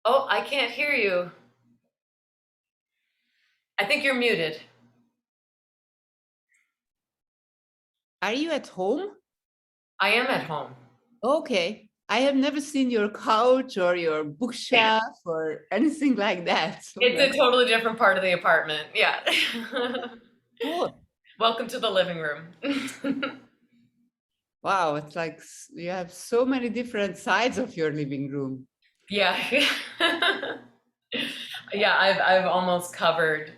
Oh, I can't hear you. I think you're muted. Are you at home? I am at home. Okay. I have never seen your couch or your bookshelf or anything like that. So It's a totally different part of the apartment. Yeah. cool. Welcome to the living room. Wow, it's like you have so many different sides of your living room. Yeah. Yeah, I've almost covered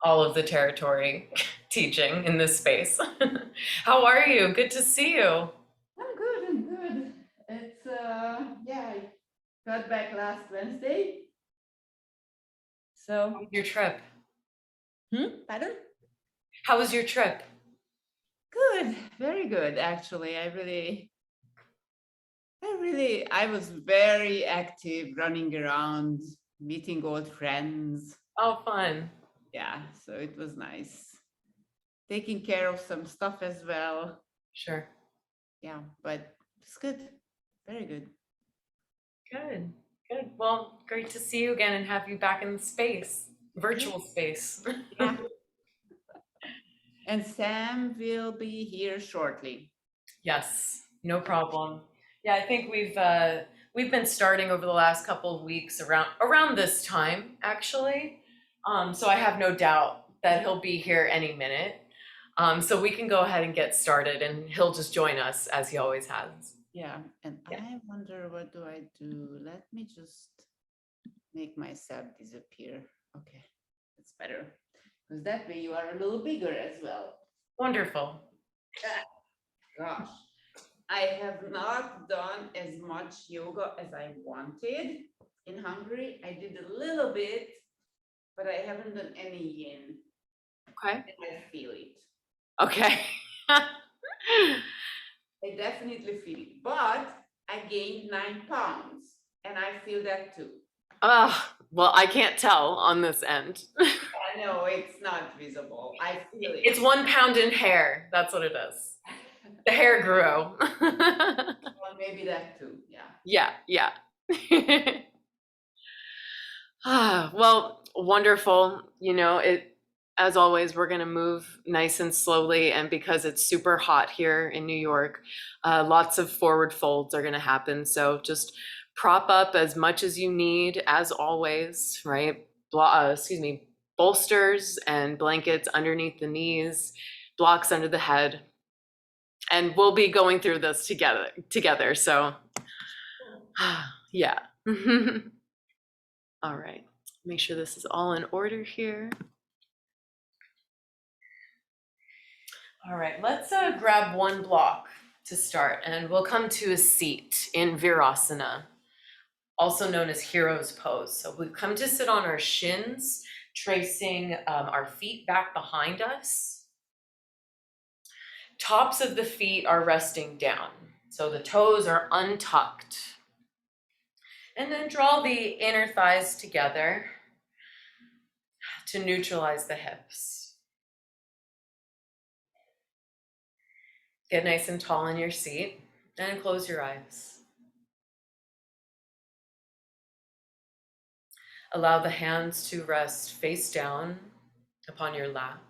all of the territory teaching in this space. How are you? Good to see you. I'm good, I'm good. It's yeah, I got back last Wednesday. So Your trip. pardon? How was your trip? Good, very good actually. I was very active, running around, meeting old friends. Oh, fun. Yeah, so it was nice. Taking care of some stuff as well. Sure. Yeah, but it's good. Very good. Good. Good. Well, great to see you again and have you back in the space, Yeah. virtual space. Yeah. And Sam will be here shortly. Yes, no problem. Yeah, I think we've been starting over the last couple of weeks around this time actually. So I have no doubt that he'll be here any minute. So we can go ahead and get started, and he'll just join us as he always has. Yeah. And Yeah. I wonder, what do I do? Let me just make myself disappear. Okay. That's better. Because that way you are a little bigger as well. Wonderful. Ah, gosh. I have not done as much yoga as I wanted in Hungary. I did a little bit, but I haven't done any yin. Okay. And I feel it. Okay. I definitely feel it. But I gained 9 pounds and I feel that too. Well, I can't tell on this end. I know it's not visible. I feel it. It's 1 pound in hair. That's what it is. The hair grew. Well, maybe that too. Yeah. Yeah, yeah. Well, wonderful. As always, we're going to move nice and slowly. And because it's super hot here in New York, lots of forward folds are going to happen. So just prop up as much as you need, as always, right? Excuse me, bolsters and blankets underneath the knees, blocks under the head. And we'll be going through this together. So, yeah. All right. Make sure this is all in order here. All right, let's grab one block to start, and we'll come to a seat in Virasana, also known as Hero's Pose. So we've come to sit on our shins, tracing our feet back behind us. Tops of the feet are resting down, so the toes are untucked. And then draw the inner thighs together to neutralize the hips. Get nice and tall in your seat and close your eyes. Allow the hands to rest face down upon your lap.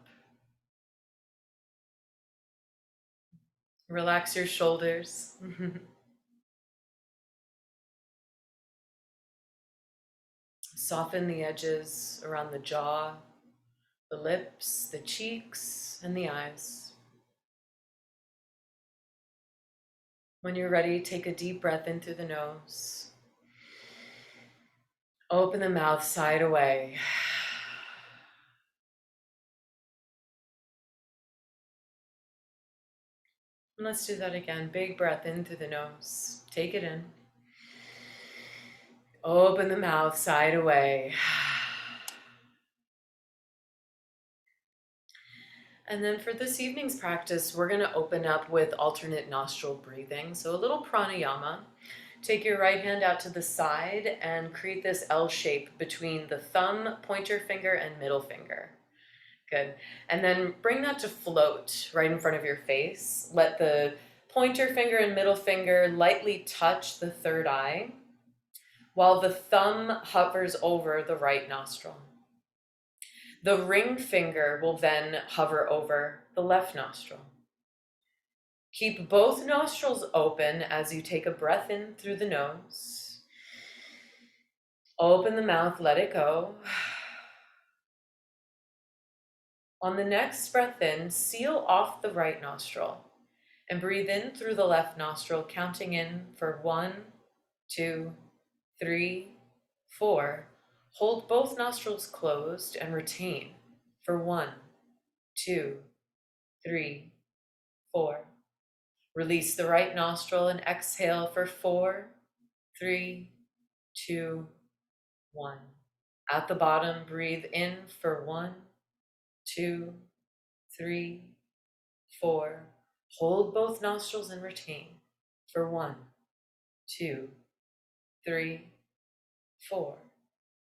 Relax your shoulders. Soften the edges around the jaw, the lips, the cheeks, and the eyes. When you're ready, take a deep breath in through the nose. Open the mouth, sigh it away. And let's do that again. Big breath in through the nose. Take it in. Open the mouth, sigh it away. And then for this evening's practice, we're going to open up with alternate nostril breathing. So a little pranayama. Take your right hand out to the side and create this L shape between the thumb, pointer finger, and middle finger. Good. And then bring that to float right in front of your face. Let the pointer finger and middle finger lightly touch the third eye. while the thumb hovers over the right nostril. The ring finger will then hover over the left nostril. Keep both nostrils open as you take a breath in through the nose. Open the mouth, let it go. On the next breath in, seal off the right nostril and breathe in through the left nostril, counting in for 1, 2, 3, 4. Hold both nostrils closed and retain for 1, 2, 3, 4. Release the right nostril and exhale for 4, 3, 2, 1. At the bottom, breathe in for 1, 2, 3, 4. Hold both nostrils and retain for 1, 2, 3, 4.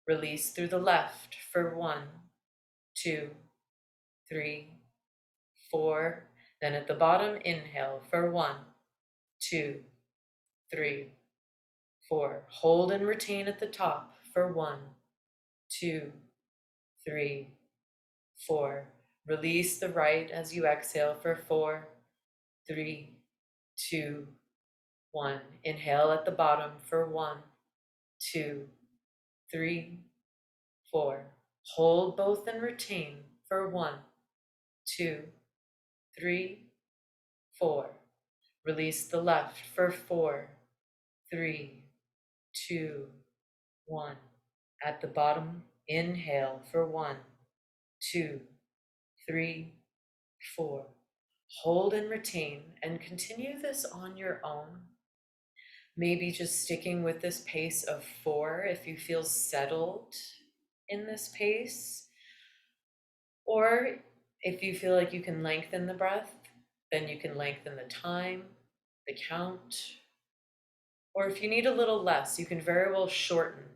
Release through the left for 1, 2, 3, 4. Then at the bottom, inhale for 1, 2, 3, 4. Hold and retain at the top for 1, 2, 3, 4. Release the right as you exhale for 4, 3, 2, 1. Inhale at the bottom for 1, 2, 3, 4. Hold both and retain for 1, 2, 3, 4. Release the left for 4, 3, 2, 1. At the bottom, inhale for 1, 2, 3, 4. Hold and retain and continue this on your own. Maybe just sticking with this pace of 4 if you feel settled in this pace. Or if you feel like you can lengthen the breath, then you can lengthen the time, the count. Or if you need a little less, you can very well shortening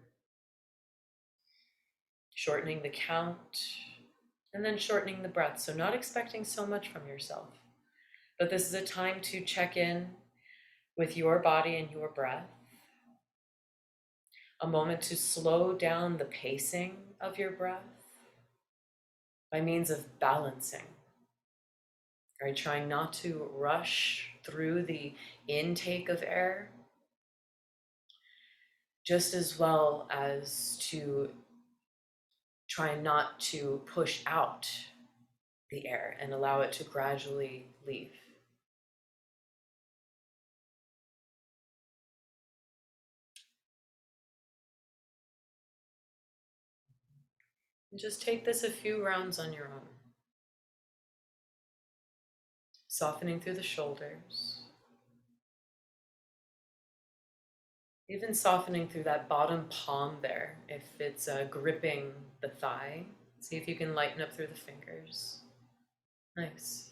the count, and then shortening the breath. So not expecting so much from yourself. But this is a time to check in with your body and your breath. A moment to slow down the pacing of your breath by means of balancing. Right? Trying not to rush through the intake of air, just as well as to try not to push out the air and allow it to gradually leave. And just take this a few rounds on your own. Softening through the shoulders. Even softening through that bottom palm there, if it's gripping the thigh. See if you can lighten up through the fingers. Nice.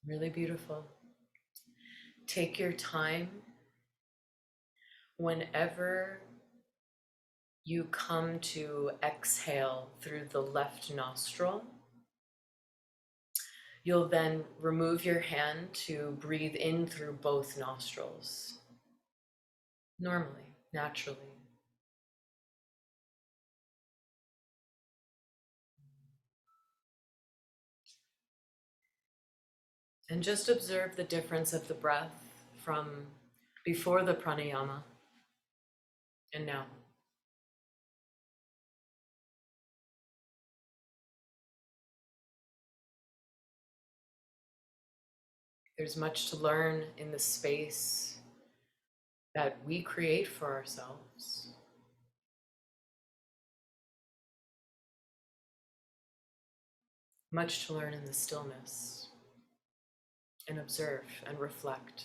Really beautiful. Take your time whenever you come to exhale through the left nostril. You'll then remove your hand to breathe in through both nostrils. Normally, naturally. And just observe the difference of the breath from before the pranayama and now. There's much to learn in the space that we create for ourselves. Much to learn in the stillness, and observe and reflect.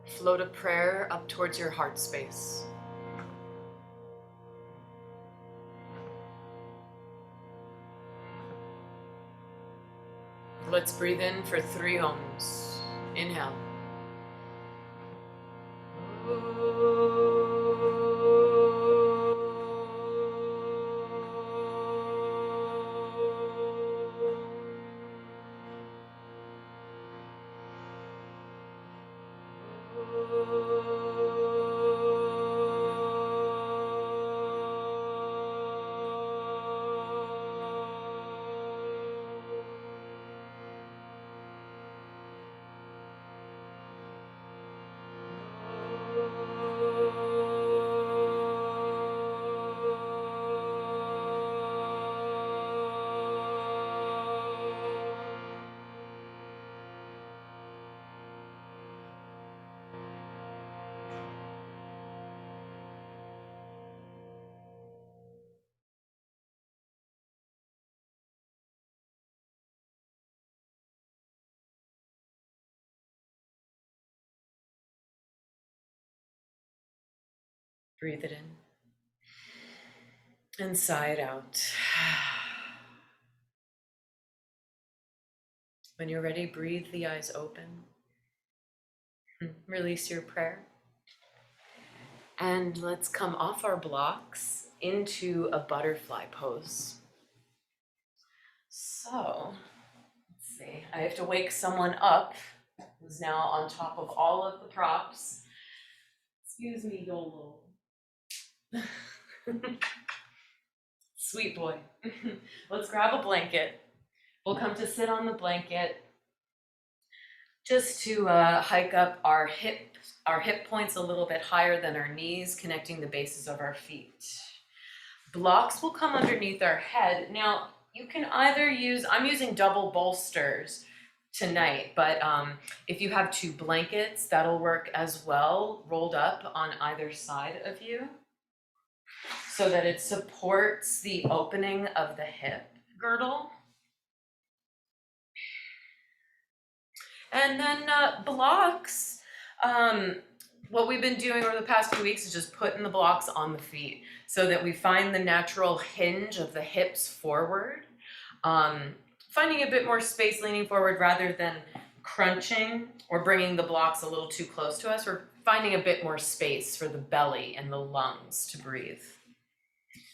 Float a prayer up towards your heart space. Let's breathe in for 3 ohms. Inhale. Breathe it in and sigh it out. When you're ready, breathe the eyes open. Release your prayer. And let's come off our blocks into a butterfly pose. So, let's see. I have to wake someone up who's now on top of all of the props. Excuse me, YOLO. Sweet boy. Let's grab a blanket. We'll come to sit on the blanket just to hike up our hip points a little bit higher than our knees, connecting the bases of our feet. Blocks will come underneath our head. Now, you can either use, I'm using double bolsters tonight, but if you have 2 blankets, that'll work as well, rolled up on either side of you, so that it supports the opening of the hip girdle. And then blocks, what we've been doing over the past few weeks is just putting the blocks on the feet so that we find the natural hinge of the hips forward, finding a bit more space leaning forward rather than crunching or bringing the blocks a little too close to us. We're finding a bit more space for the belly and the lungs to breathe.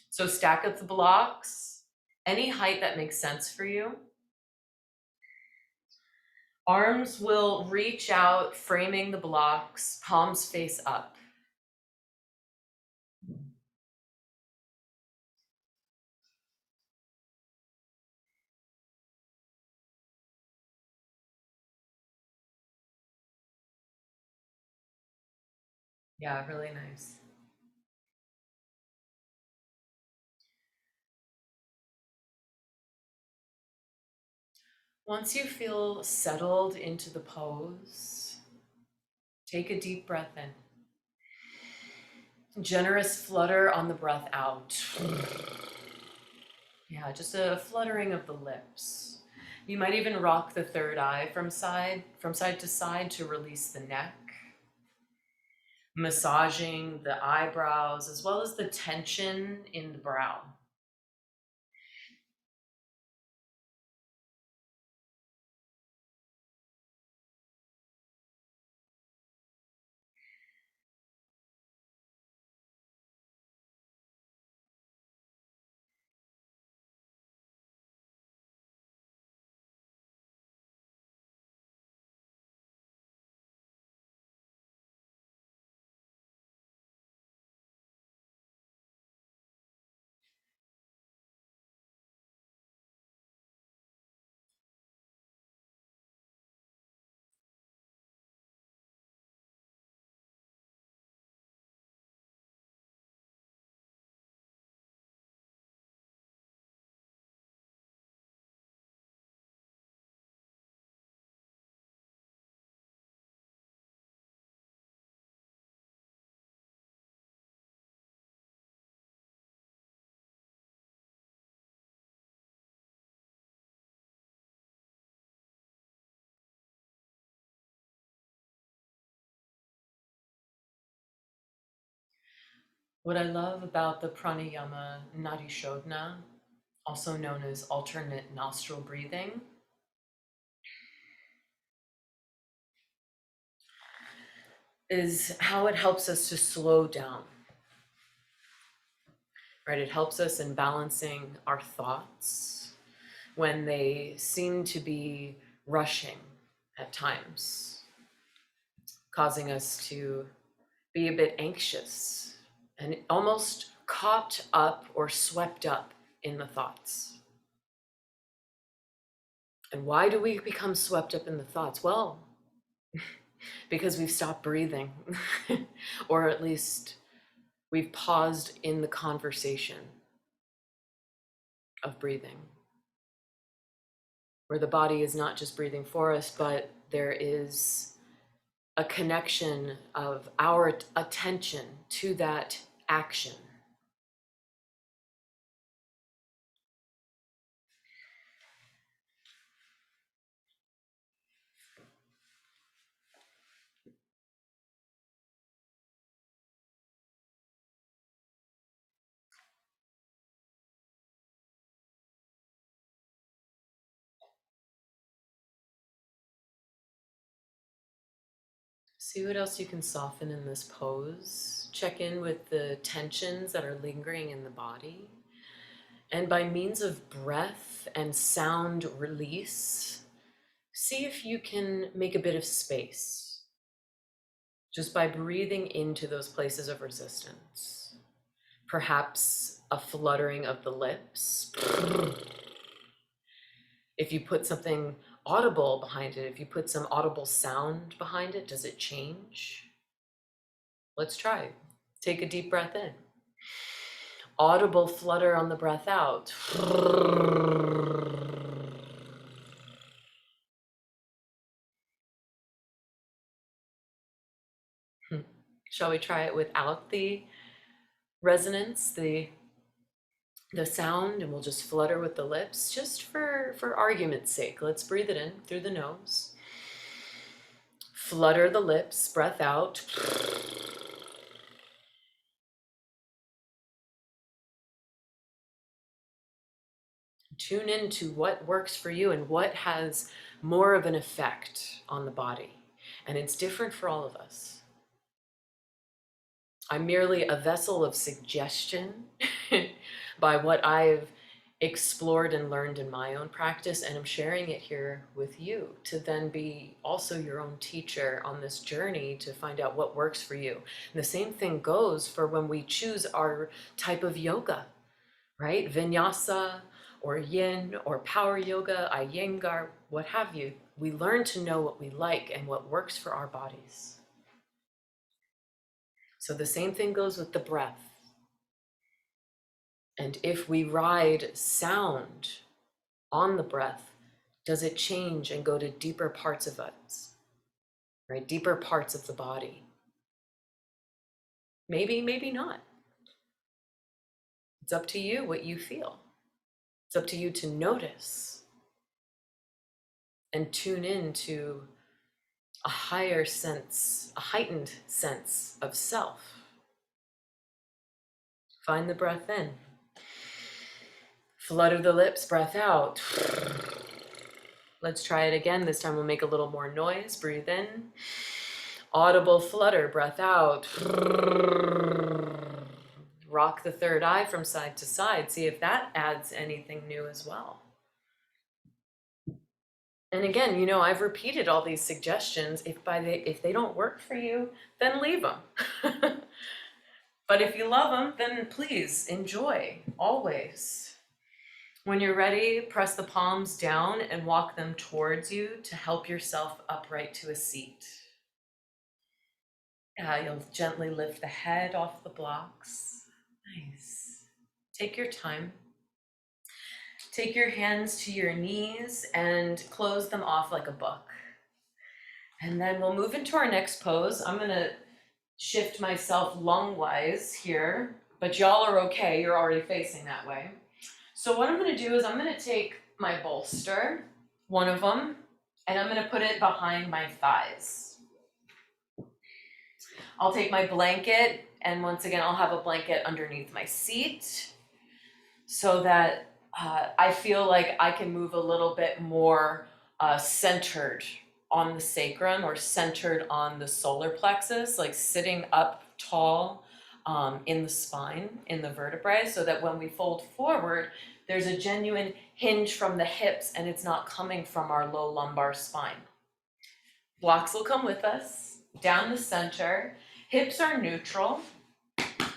So stack up the blocks, any height that makes sense for you. Arms will reach out, framing the blocks, palms face up. Yeah, really nice. Once you feel settled into the pose, take a deep breath in. Generous flutter on the breath out. Yeah, just a fluttering of the lips. You might even rock the third eye from side to side to release the neck. Massaging the eyebrows as well as the tension in the brow. What I love about the Pranayama Nadi Shodhana, also known as alternate nostril breathing, is how it helps us to slow down, right? It helps us in balancing our thoughts when they seem to be rushing at times, causing us to be a bit anxious and almost caught up or swept up in the thoughts. And why do we become swept up in the thoughts? Well, because we've stopped breathing, or at least we've paused in the conversation of breathing, where the body is not just breathing for us, but there is a connection of our attention to that action. See what else you can soften in this pose. Check in with the tensions that are lingering in the body. And by means of breath and sound release, see if you can make a bit of space just by breathing into those places of resistance. Perhaps a fluttering of the lips. If you put something audible behind it, if you put some audible sound behind it, does it change? Let's try. Take a deep breath in. Audible flutter on the breath out. Shall we try it without the resonance, the sound, and we'll just flutter with the lips, just for argument's sake. Let's breathe it in through the nose. Flutter the lips, breath out. Tune into what works for you and what has more of an effect on the body. And it's different for all of us. I'm merely a vessel of suggestion by what I've explored and learned in my own practice, and I'm sharing it here with you to then be also your own teacher on this journey to find out what works for you. And the same thing goes for when we choose our type of yoga, right? Vinyasa or yin or power yoga, Iyengar, what have you. We learn to know what we like and what works for our bodies. So the same thing goes with the breath. And if we ride sound on the breath, does it change and go to deeper parts of us, right? Deeper parts of the body? Maybe, maybe not. It's up to you what you feel. It's up to you to notice and tune in to a higher sense, a heightened sense of self. Find the breath in. Flutter the lips, breath out. Let's try it again. This time we'll make a little more noise. Breathe in. Audible flutter, breath out. Rock the third eye from side to side. See if that adds anything new as well. And again, you know, I've repeated all these suggestions. If they don't work for you, then leave them. But if you love them, then please enjoy, always. When you're ready, press the palms down and walk them towards you to help yourself upright to a seat. You'll gently lift the head off the blocks. Nice. Take your time. Take your hands to your knees and close them off like a book. And then we'll move into our next pose. I'm gonna shift myself lung-wise here, but y'all are okay, you're already facing that way. So what I'm gonna do is I'm gonna take my bolster, one of them, and I'm gonna put it behind my thighs. I'll take my blanket And once again, I'll have a blanket underneath my seat so that I feel like I can move a little bit more centered on the sacrum or centered on the solar plexus, like sitting up tall in the spine, in the vertebrae, so that when we fold forward, there's a genuine hinge from the hips and it's not coming from our low lumbar spine. Blocks will come with us, down the center. Hips are neutral.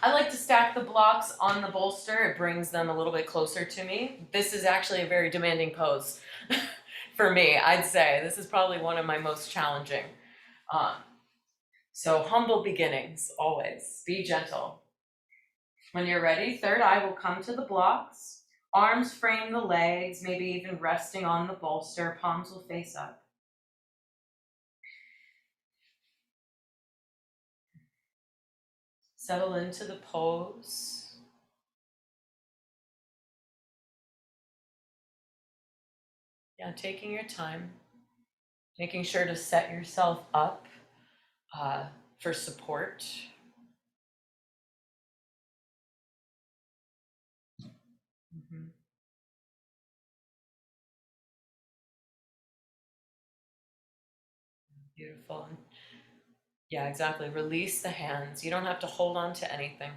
I like to stack the blocks on the bolster. It brings them a little bit closer to me. This is actually a very demanding pose for me, I'd say. This is probably one of my most challenging. So humble beginnings, always. Be gentle. When you're ready, third eye will come to the blocks. Arms frame the legs, maybe even resting on the bolster. Palms will face up. Settle into the pose. Yeah, taking your time, making sure to set yourself up for support. Mm-hmm. Beautiful. Yeah, exactly. Release the hands. You don't have to hold on to anything.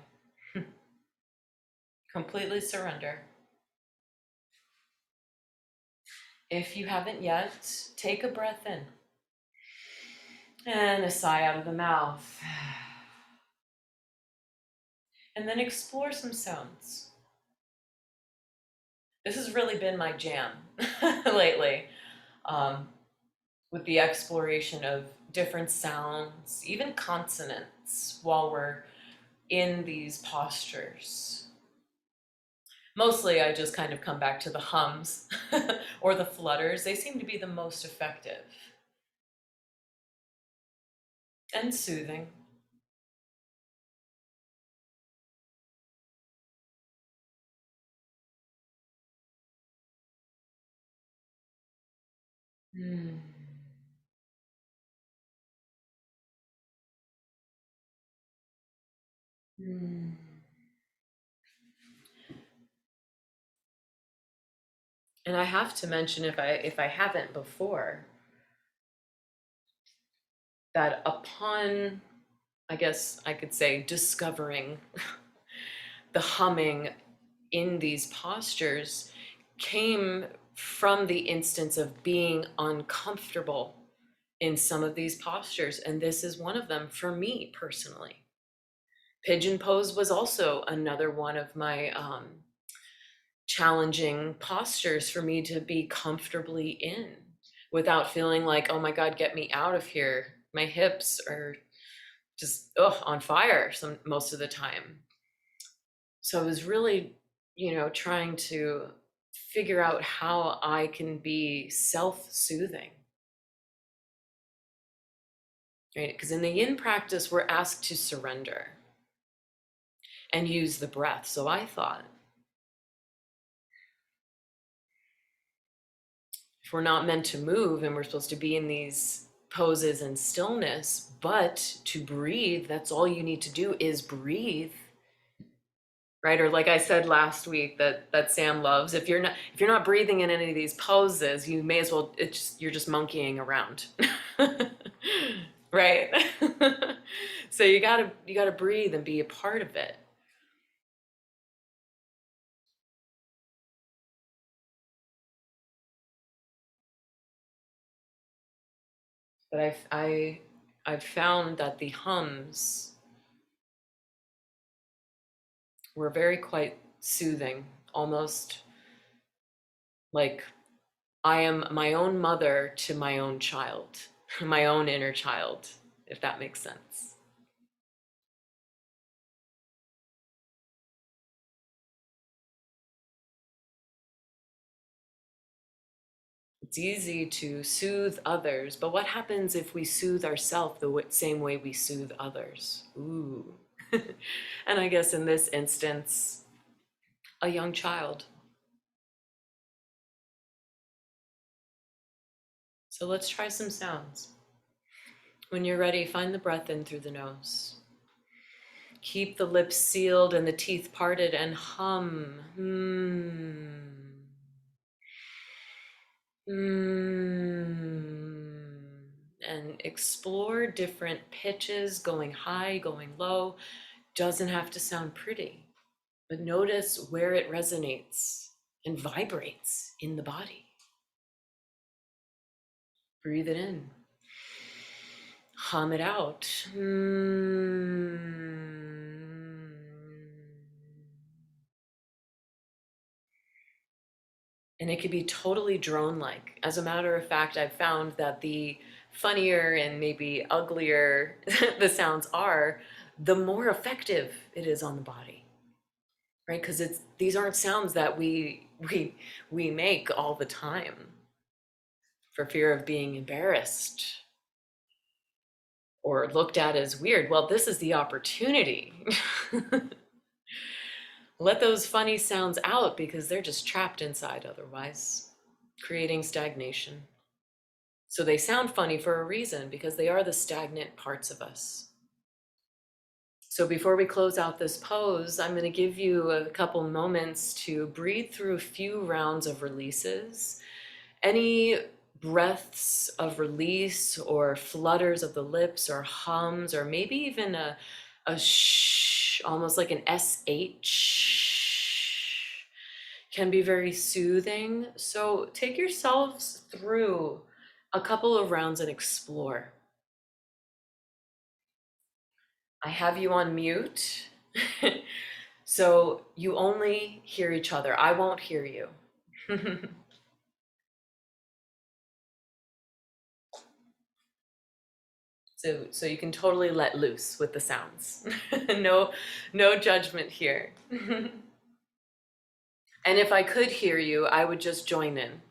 Completely surrender. If you haven't yet, take a breath in and a sigh out of the mouth. And then explore some sounds. This has really been my jam lately, with the exploration of different sounds, even consonants, while we're in these postures. Mostly I just kind of come back to the hums or the flutters. They seem to be the most effective and soothing. Mm. Mm. And I have to mention, if I haven't before, that upon, I guess I could say, discovering the humming in these postures came from the instance of being uncomfortable in some of these postures. And this is one of them for me personally. Pigeon pose was also another one of my challenging postures for me to be comfortably in without feeling like, oh my God, get me out of here. My hips are just on fire most of the time. So I was really, trying to figure out how I can be self-soothing. Right? Because in the yin practice, we're asked to surrender and use the breath. So I thought, if we're not meant to move and we're supposed to be in these poses and stillness, but to breathe, that's all you need to do is breathe. Right? Or like I said last week that Sam loves, if you're not breathing in any of these poses, you may as well, you're just monkeying around. Right? So you gotta breathe and be a part of it. But I've found that the hums were very quite soothing, almost like I am my own mother to my own child, my own inner child, if that makes sense. It's easy to soothe others, but what happens if we soothe ourselves the same way we soothe others? Ooh. And I guess in this instance, a young child. So let's try some sounds. When you're ready, find the breath in through the nose. Keep the lips sealed and the teeth parted and hum. And explore different pitches, going high, going low. Doesn't have to sound pretty, but notice where it resonates and vibrates in the body. Breathe it in. Hum it out. And it could be totally drone-like. As a matter of fact, I've found that the funnier and maybe uglier the sounds are, the more effective it is on the body, right? Because these aren't sounds that we make all the time for fear of being embarrassed or looked at as weird. Well, this is the opportunity. Let those funny sounds out because they're just trapped inside otherwise, creating stagnation. So they sound funny for a reason, because they are the stagnant parts of us. So before we close out this pose, I'm going to give you a couple moments to breathe through a few rounds of releases. Any breaths of release or flutters of the lips or hums, or maybe even a shh, almost like an SH, can be very soothing. So take yourselves through a couple of rounds and explore. I have you on mute. So you only hear each other. I won't hear you. So you can totally let loose with the sounds. No judgment here. And if I could hear you, I would just join in.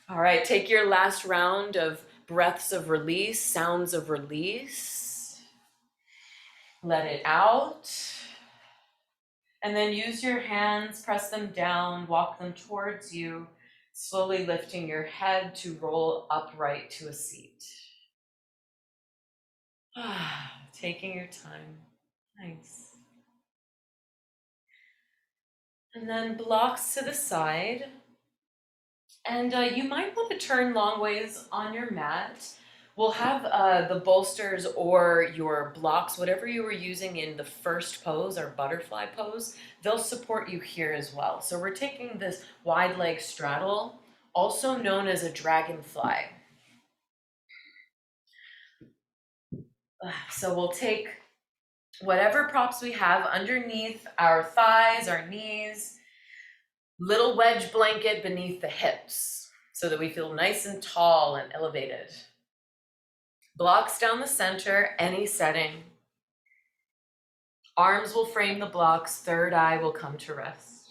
All right, take your last round of breaths of release, sounds of release. Let it out. And then use your hands, press them down, walk them towards you, slowly lifting your head to roll upright to a seat. Taking your time. Nice. And then blocks to the side. And you might want to turn long ways on your mat. We'll have the bolsters or your blocks, whatever you were using in the first pose or butterfly pose, they'll support you here as well. So we're taking this wide leg straddle, also known as a dragonfly. So we'll take whatever props we have underneath our thighs, our knees, little wedge blanket beneath the hips so that we feel nice and tall and elevated. Blocks down the center, any setting. Arms will frame the blocks, third eye will come to rest.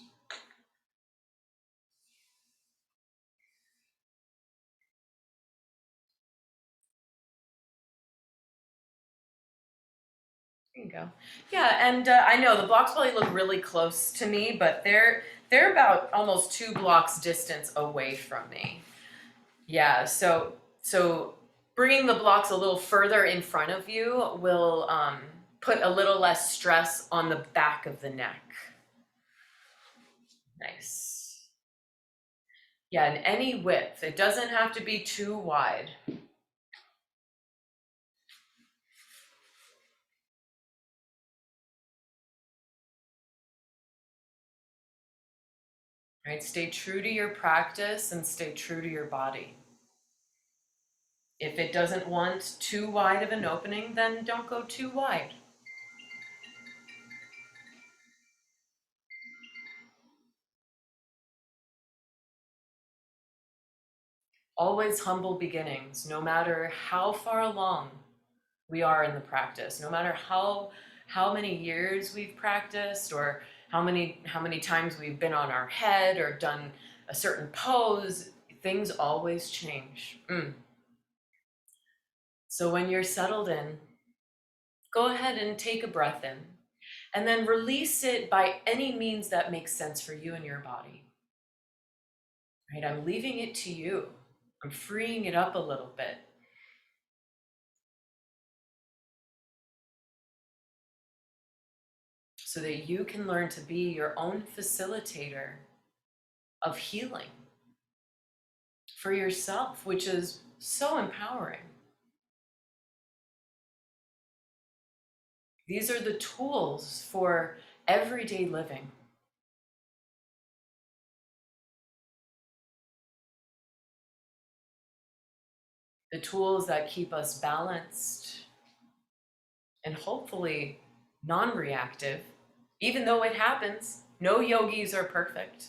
There you go. Yeah, and I know the blocks probably look really close to me, but they're about almost 2 blocks distance away from me. Yeah, so bringing the blocks a little further in front of you will put a little less stress on the back of the neck. Nice. Yeah, and any width. It doesn't have to be too wide. Right? Stay true to your practice and stay true to your body. If it doesn't want too wide of an opening, then don't go too wide. Always humble beginnings, no matter how far along we are in the practice, no matter how many years we've practiced or how many times we've been on our head or done a certain pose, things always change. So when you're settled in, go ahead and take a breath in and then release it by any means that makes sense for you and your body. Right? I'm leaving it to you. I'm freeing it up a little bit. so that you can learn to be your own facilitator of healing for yourself, which is so empowering. These are the tools for everyday living. The tools that keep us balanced and hopefully non-reactive, even though it happens. No yogis are perfect.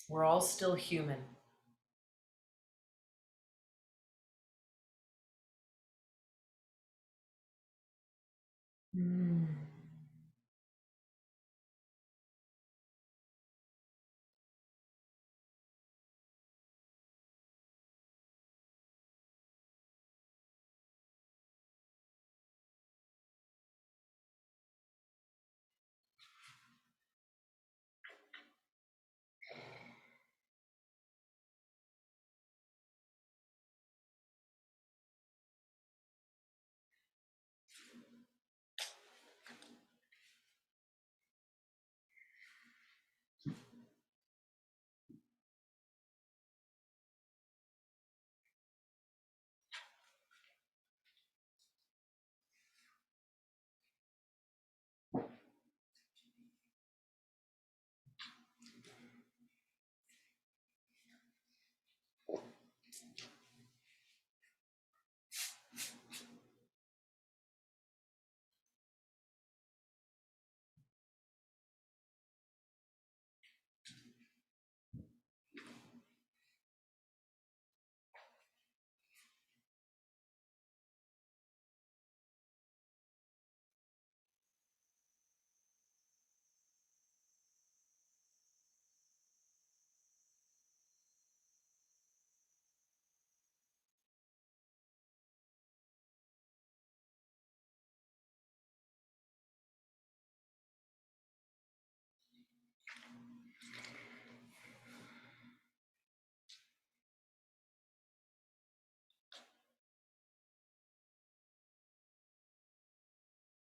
We're all still human. Mm.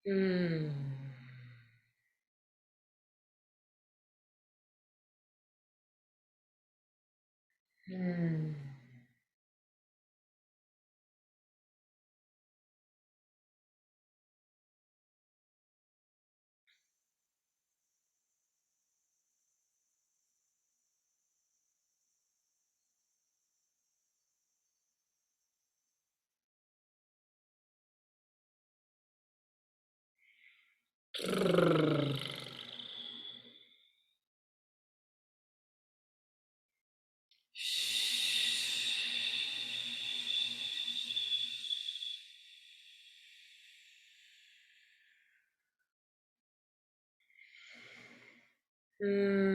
Mm. Mm.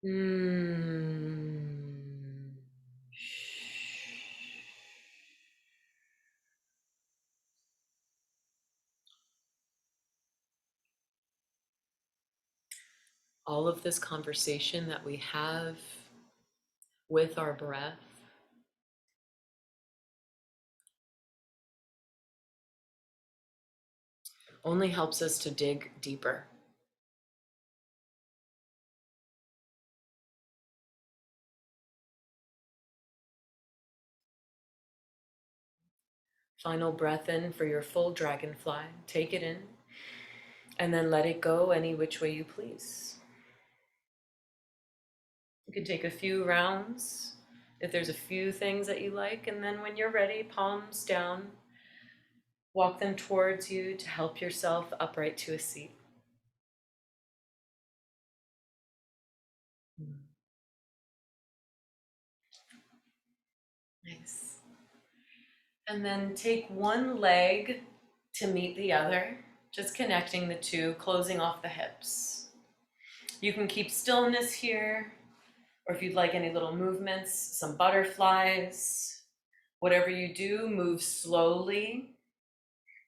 Mm. All of this conversation that we have with our breath only helps us to dig deeper. Final breath in for your full dragonfly. Take it in and then let it go any which way you please. You can take a few rounds if there's a few things that you like, and then when you're ready, palms down, walk them towards you to help yourself upright to a seat. Nice. And then take one leg to meet the other, just connecting the two, closing off the hips. You can keep stillness here, or if you'd like any little movements, some butterflies. Whatever you do, move slowly.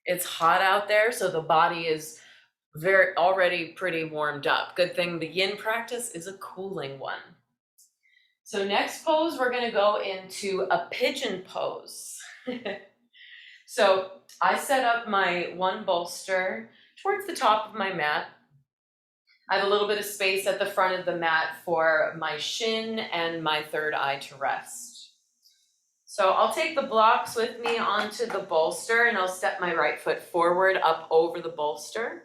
It's hot out there, so the body is already pretty warmed up. Good thing the yin practice is a cooling one. So next pose, we're gonna go into a pigeon pose. So I set up my one bolster towards the top of my mat. I have a little bit of space at the front of the mat for my shin and my third eye to rest. So I'll take the blocks with me onto the bolster and I'll step my right foot forward up over the bolster.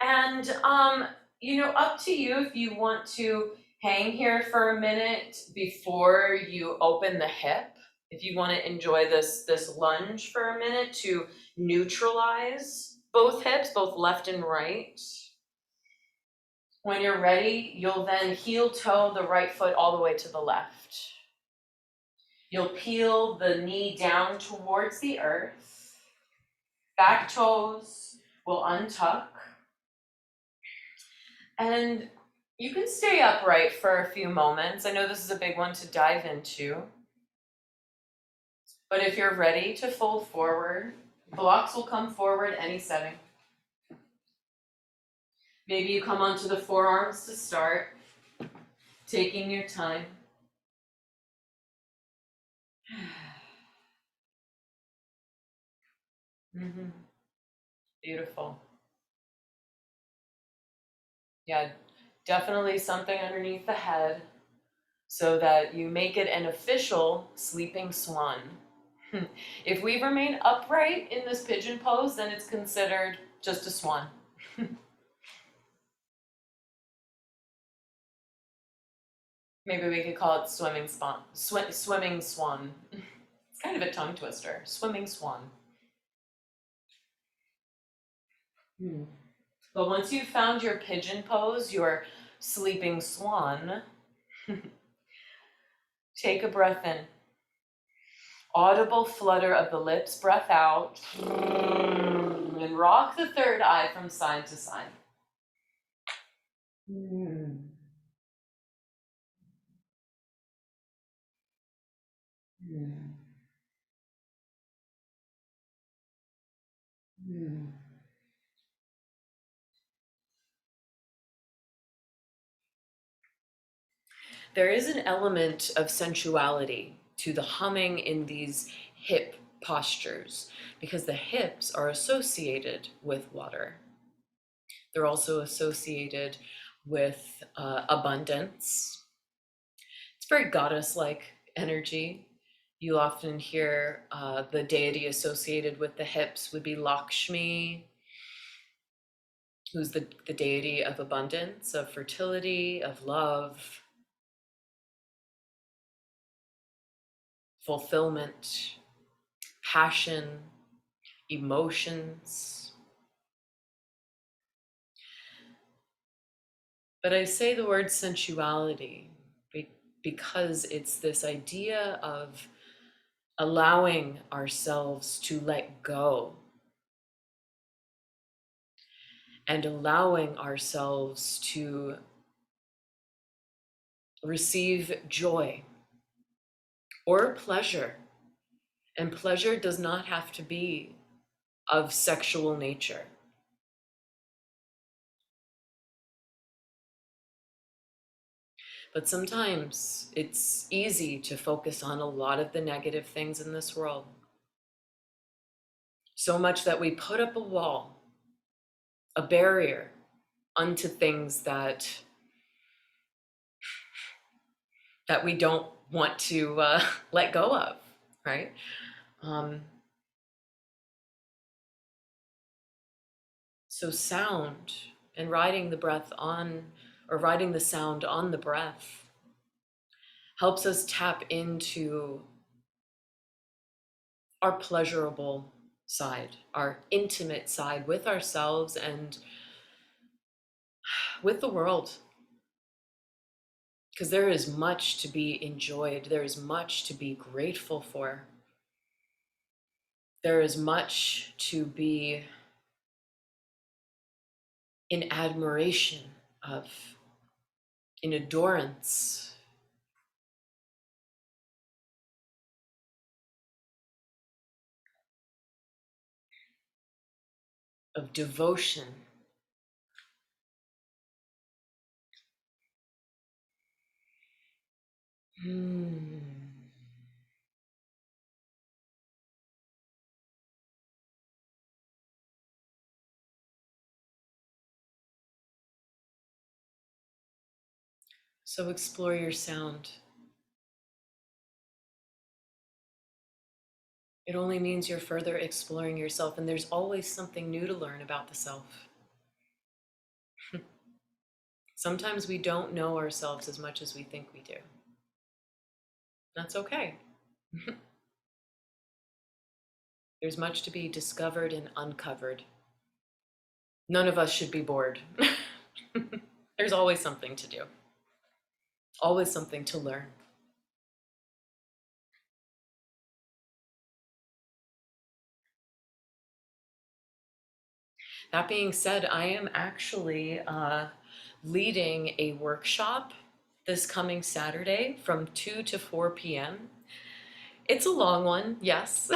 And, up to you if you want to hang here for a minute before you open the hip. If you want to enjoy this lunge for a minute to neutralize both hips, both left and right. When you're ready, you'll then heel toe the right foot all the way to the left. You'll peel the knee down towards the earth. Back toes will untuck. And you can stay upright for a few moments. I know this is a big one to dive into. But if you're ready to fold forward, blocks will come forward any setting. Maybe you come onto the forearms to start, taking your time. Beautiful. Yeah, definitely something underneath the head so that you make it an official sleeping swan. If we remain upright in this pigeon pose, then it's considered just a swan. Maybe we could call it swimming swan. It's kind of a tongue twister. Swimming swan. But once you've found your pigeon pose, your sleeping swan, take a breath in. Audible flutter of the lips, breath out, and rock the third eye from side to side. There is an element of sensuality to the humming in these hip postures because the hips are associated with water. They're also associated with abundance. It's very goddess-like energy. You often hear the deity associated with the hips would be Lakshmi, who's the deity of abundance, of fertility, of love, fulfillment, passion, emotions. But I say the word sensuality because it's this idea of allowing ourselves to let go and allowing ourselves to receive joy or pleasure. And pleasure does not have to be of sexual nature. But sometimes it's easy to focus on a lot of the negative things in this world. So much that we put up a wall, a barrier unto things that we don't want to let go of, right? So sound and riding the breath on, or riding the sound on the breath, helps us tap into our pleasurable side, our intimate side with ourselves and with the world. Because there is much to be enjoyed, there is much to be grateful for. there is much to be in admiration of, in adorance, of devotion. Hmm. So explore your sound. It only means you're further exploring yourself, and there's always something new to learn about the self. Sometimes we don't know ourselves as much as we think we do. That's okay. There's much to be discovered and uncovered. None of us should be bored. There's always something to do, always something to learn. That being said, I am actually leading a workshop this coming Saturday from 2 to 4 p.m. It's a long one, yes,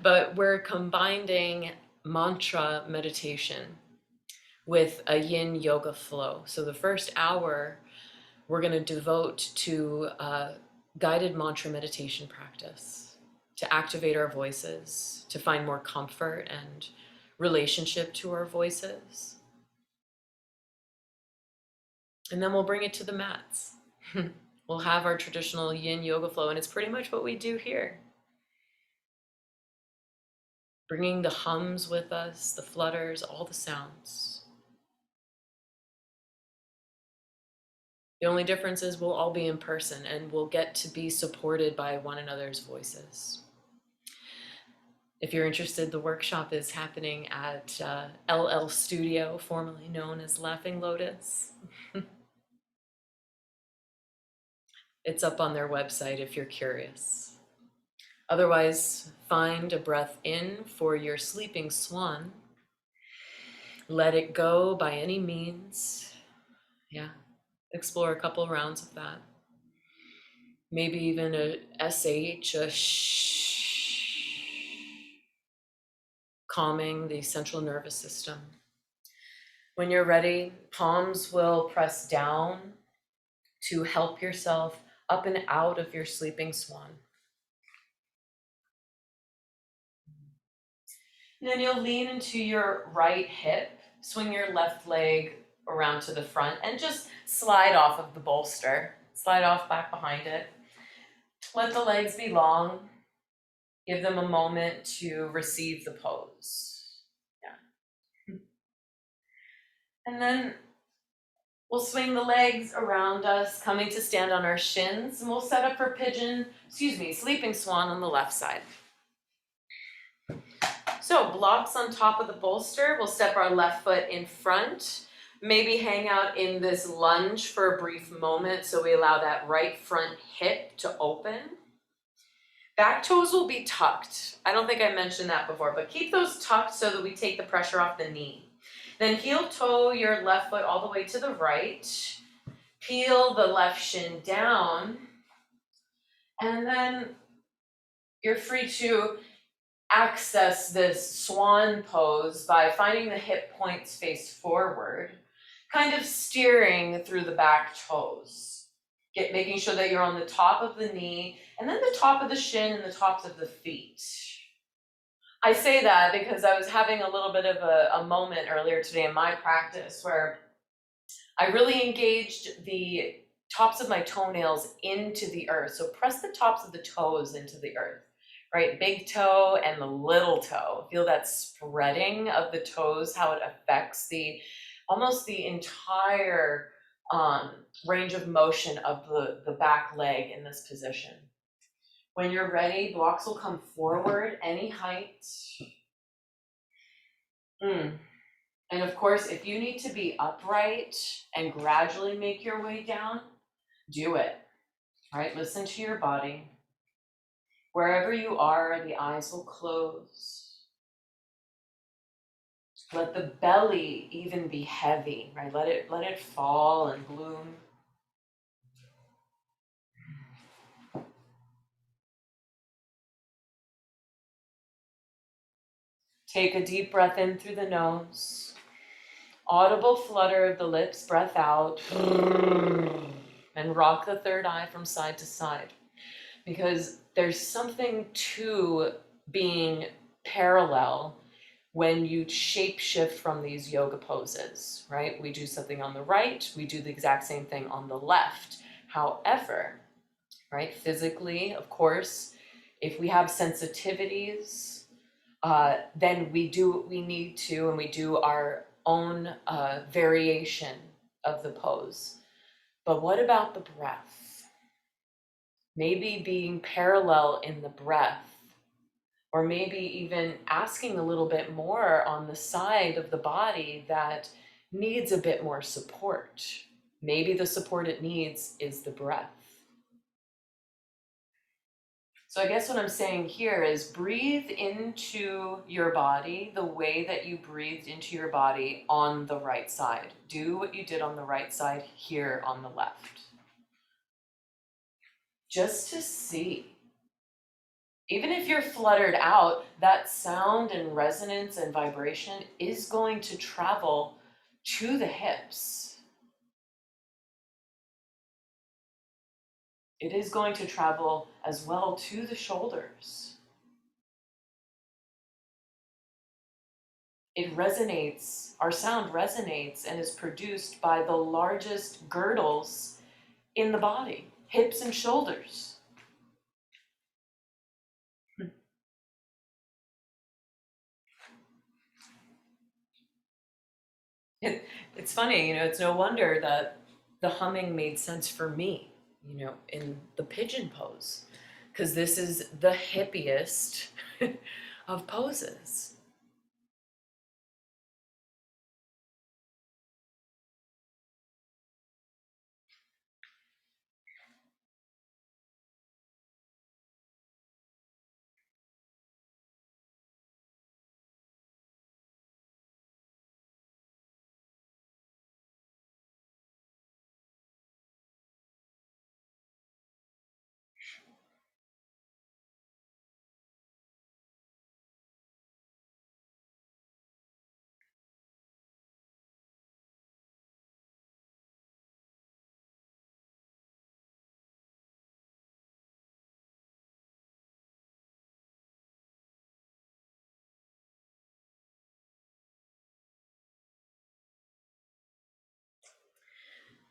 but we're combining mantra meditation with a Yin Yoga flow. So the first hour we're going to devote to guided mantra meditation practice to activate our voices, to find more comfort and relationship to our voices. And then we'll bring it to the mats. We'll have our traditional Yin Yoga flow, and it's pretty much what we do here. Bringing the hums with us, the flutters, all the sounds. The only difference is we'll all be in person and we'll get to be supported by one another's voices. If you're interested, the workshop is happening at LL Studio, formerly known as Laughing Lotus. It's up on their website if you're curious. Otherwise, find a breath in for your sleeping swan. Let it go by any means. Yeah, explore a couple rounds of that. Maybe even a SH, a shh, calming the central nervous system. When you're ready, palms will press down to help yourself up and out of your sleeping swan. And then you'll lean into your right hip, swing your left leg around to the front, and just slide off of the bolster. Slide off back behind it. Let the legs be long. Give them a moment to receive the pose. Yeah. And then we'll swing the legs around us, coming to stand on our shins, and we'll set up for sleeping swan on the left side. So blocks on top of the bolster. We'll step our left foot in front, maybe hang out in this lunge for a brief moment so we allow that right front hip to open. Back toes will be tucked. I don't think I mentioned that before, but keep those tucked so that we take the pressure off the knee. Then heel toe your left foot all the way to the right. Peel the left shin down. And then you're free to access this swan pose by finding the hip points face forward, kind of steering through the back toes. Making sure that you're on the top of the knee and then the top of the shin and the tops of the feet. I say that because I was having a little bit of a moment earlier today in my practice where I really engaged the tops of my toenails into the earth. So press the tops of the toes into the earth, right? Big toe and the little toe. Feel that spreading of the toes, how it affects almost the entire range of motion of the back leg in this position. When you're ready, blocks will come forward, any height. And of course, if you need to be upright and gradually make your way down, do it. All right, listen to your body. Wherever you are, the eyes will close. Let the belly even be heavy, right? Let it fall and bloom. Take a deep breath in through the nose. Audible flutter of the lips, breath out. And rock the third eye from side to side. Because there's something to being parallel when you shape shift from these yoga poses, right? We do something on the right, we do the exact same thing on the left. However, right, physically, of course, if we have sensitivities, then we need to, and we do our own variation of the pose. But what about the breath? Maybe being parallel in the breath, or maybe even asking a little bit more on the side of the body that needs a bit more support. Maybe the support it needs is the breath. So I guess what I'm saying here is breathe into your body the way that you breathed into your body on the right side. Do what you did on the right side here on the left. Just to see. Even if you're fluttered out, that sound and resonance and vibration is going to travel to the hips. It is going to travel as well to the shoulders. It resonates, our sound resonates and is produced by the largest girdles in the body, hips and shoulders. It's funny, it's no wonder that the humming made sense for me, in the pigeon pose, because this is the hippiest of poses.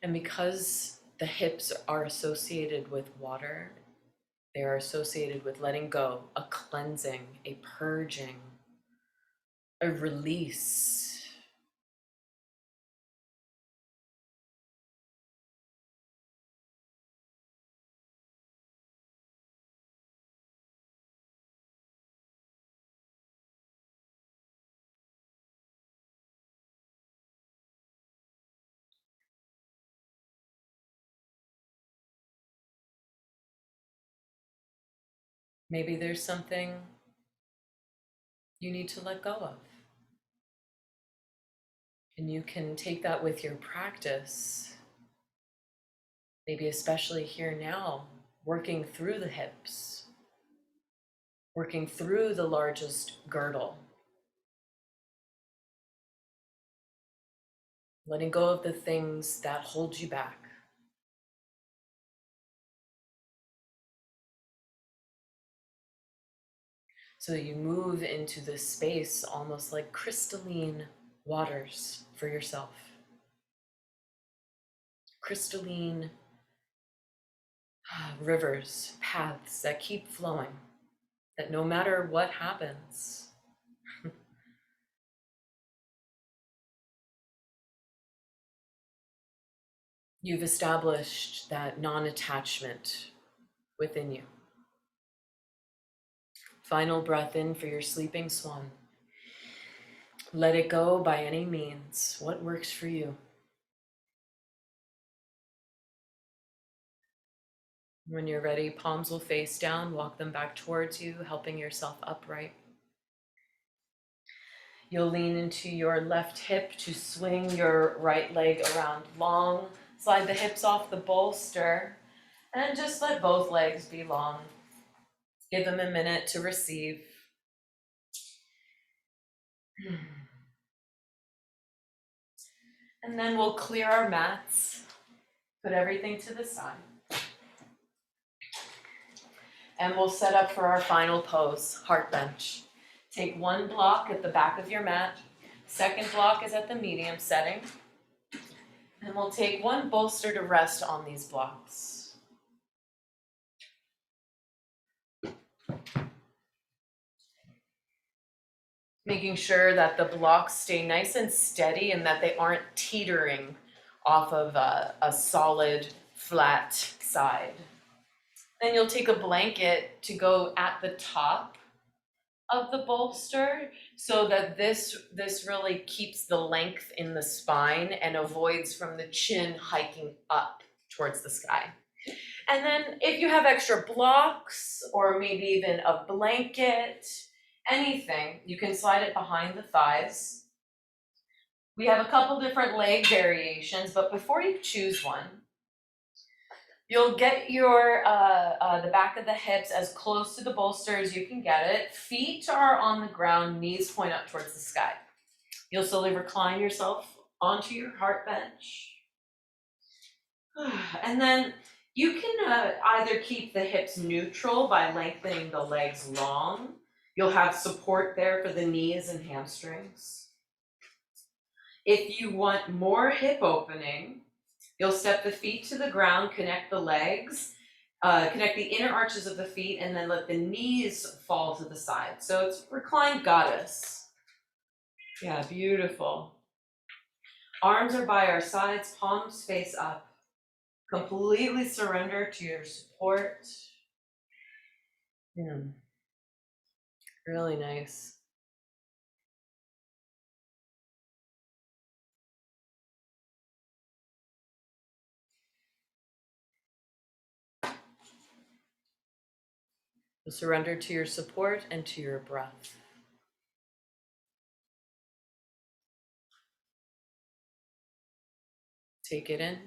And because the hips are associated with water, they are associated with letting go, a cleansing, a purging, a release. Maybe there's something you need to let go of. And you can take that with your practice, maybe especially here now, working through the hips, working through the largest girdle, letting go of the things that hold you back. So that you move into this space almost like crystalline waters for yourself. Crystalline rivers, paths that keep flowing, that no matter what happens, you've established that non-attachment within you. Final breath in for your sleeping swan. Let it go by any means. What works for you? When you're ready, palms will face down, walk them back towards you, helping yourself upright. You'll lean into your left hip to swing your right leg around long. Slide the hips off the bolster and just let both legs be long. Give them a minute to receive. And then we'll clear our mats, put everything to the side. And we'll set up for our final pose, heart bench. Take one block at the back of your mat. Second block is at the medium setting. And we'll take one bolster to rest on these blocks. Making sure that the blocks stay nice and steady and that they aren't teetering off of a solid, flat side. Then you'll take a blanket to go at the top of the bolster so that this really keeps the length in the spine and avoids from the chin hiking up towards the sky. And then if you have extra blocks or maybe even a blanket, anything, you can slide it behind the thighs. We have a couple different leg variations, but before you choose one, you'll get your the back of the hips as close to the bolster as you can get it. Feet are on the ground, knees point up towards the sky. You'll slowly recline yourself onto your heart bench. And then you can either keep the hips neutral by lengthening the legs long. You'll have support there for the knees and hamstrings. If you want more hip opening, you'll step the feet to the ground, connect the legs, connect the inner arches of the feet, and then let the knees fall to the side. So it's reclined goddess. Yeah, beautiful. Arms are by our sides, palms face up. Completely surrender to your support. Really nice. Surrender to your support and to your breath. Take it in.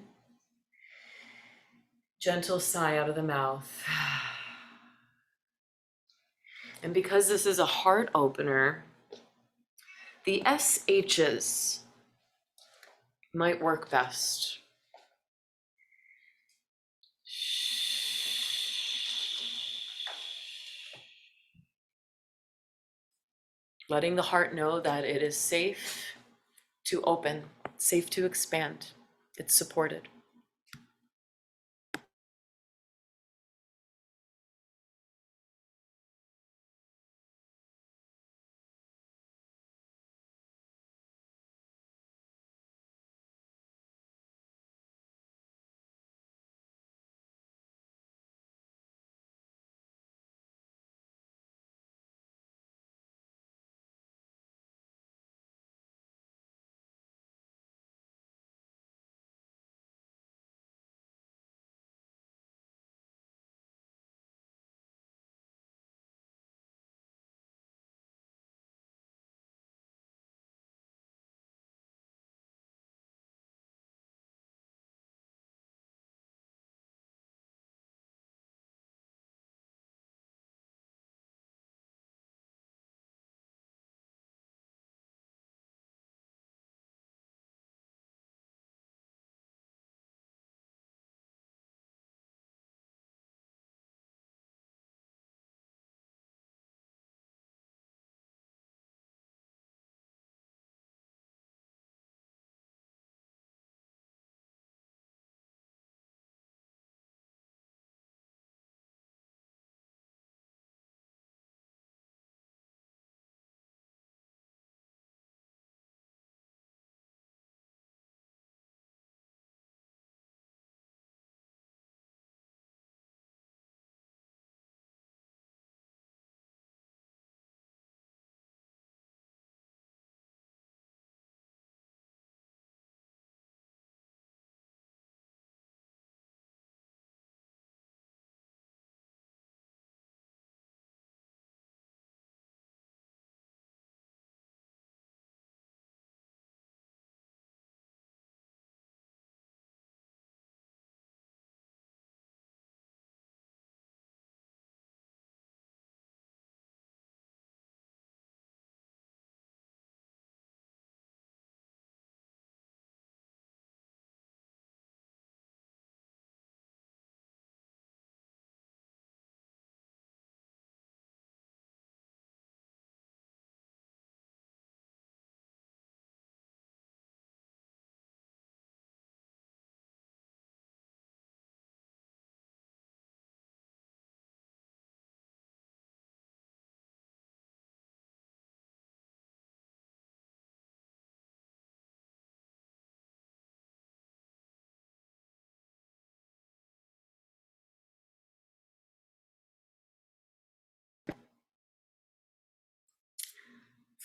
Gentle sigh out of the mouth. And because this is a heart opener, the SHs might work best. Letting the heart know that it is safe to open, safe to expand. It's supported.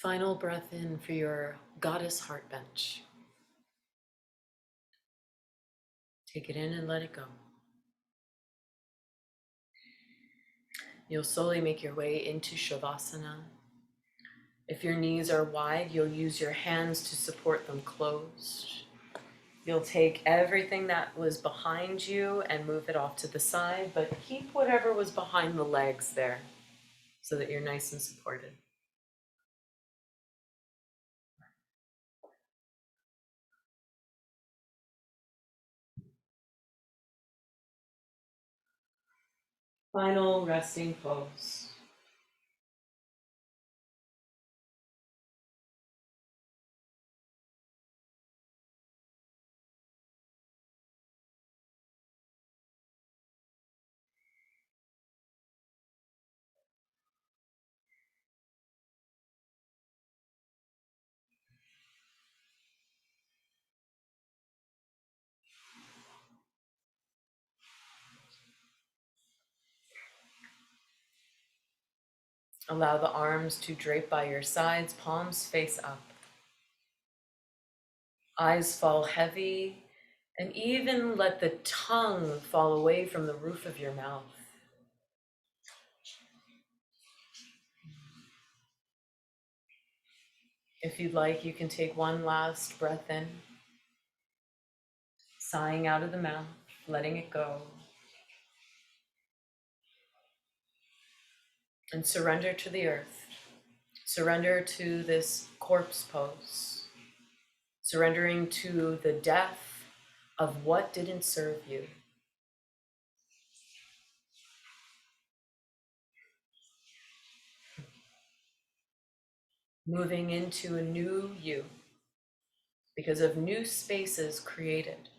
Final breath in for your goddess heart bench. Take it in and let it go. You'll slowly make your way into Shavasana. If your knees are wide, you'll use your hands to support them closed. You'll take everything that was behind you and move it off to the side, but keep whatever was behind the legs there so that you're nice and supported. Final resting pose. Allow the arms to drape by your sides, palms face up. Eyes fall heavy, and even let the tongue fall away from the roof of your mouth. If you'd like, you can take one last breath in, sighing out of the mouth, letting it go. And surrender to the earth. Surrender to this corpse pose. Surrendering to the death of what didn't serve you. Moving into a new you because of new spaces created.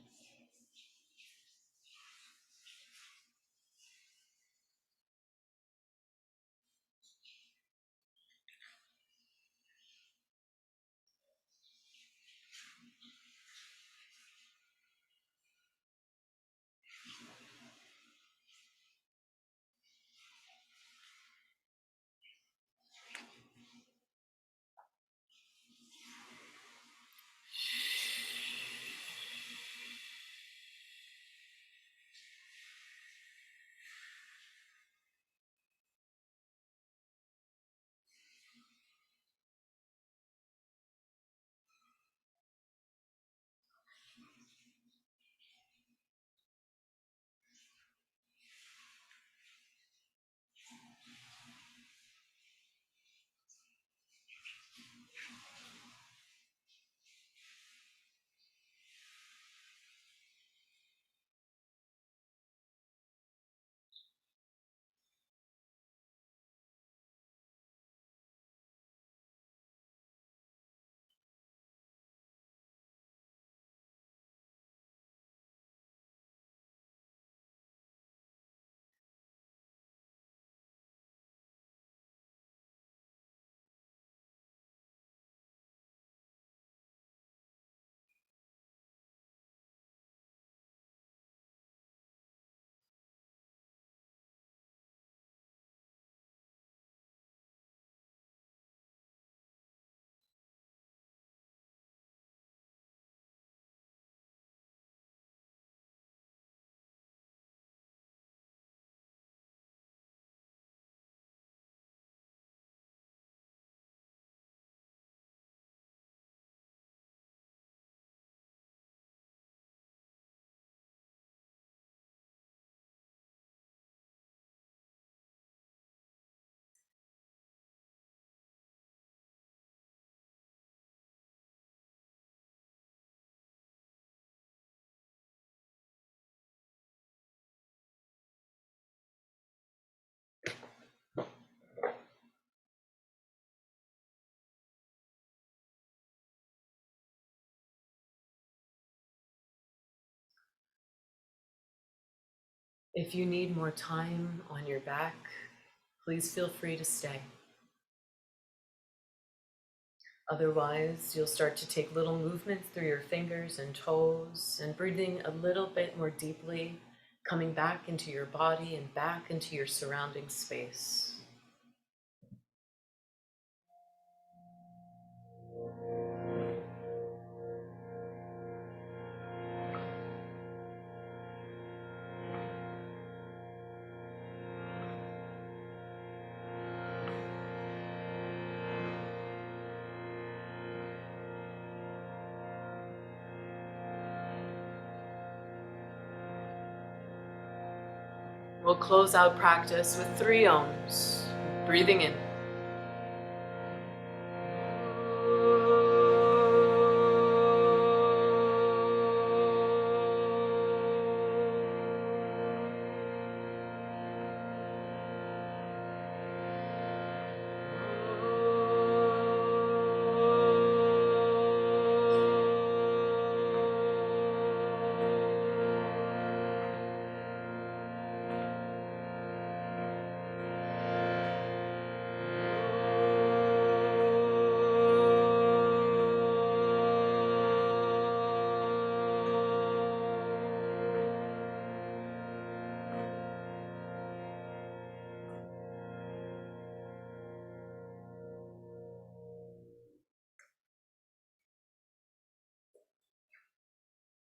If you need more time on your back, please feel free to stay. Otherwise, you'll start to take little movements through your fingers and toes and breathing a little bit more deeply, coming back into your body and back into your surrounding space. We'll close out practice with 3 ohms. Breathing in.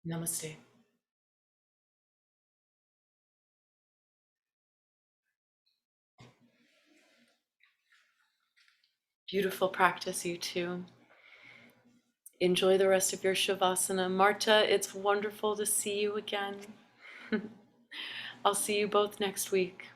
Namaste. Beautiful practice, you two. Enjoy the rest of your Shavasana. Marta, it's wonderful to see you again. I'll see you both next week.